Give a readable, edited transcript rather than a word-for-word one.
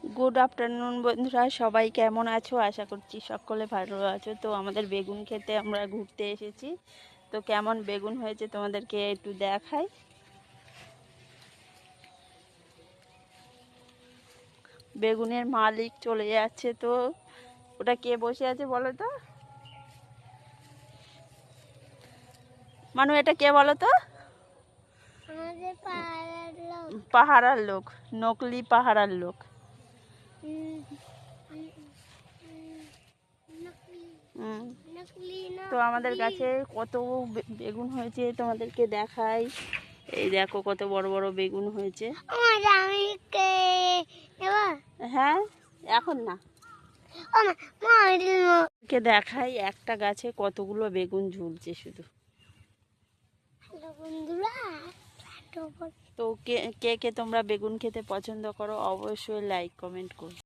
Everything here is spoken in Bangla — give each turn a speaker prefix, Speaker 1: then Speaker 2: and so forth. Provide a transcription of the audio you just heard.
Speaker 1: গুড আফটারনুন বন্ধুরা, সবাই কেমন আছো? আশা করছি সকলে ভালো আছো। তো আমাদের বেগুন খেতে আমরা ঘুরতে এসেছি। তো কেমন বেগুন হয়েছে তোমাদেরকে একটু দেখাই। বেগুনের মালিক চলে যাচ্ছে। তো ওটা কে বসে আছে বলো তো মানু, এটা কে বলো তো? পাহাড়ার লোক, নকলি পাহাড়ার লোক। তো আমাদের কাছে কত বেগুন হয়েছে তোমাদেরকে দেখাই। এই দেখো কত বড় বড় বেগুন হয়েছে। হ্যাঁ, এখন না, দেখাই একটা গাছে কতগুলো বেগুন ঝুলছে শুধু। তো কে কে তোমরা বেগুন খেতে পছন্দ করো অবশ্যই লাইক কমেন্ট করো।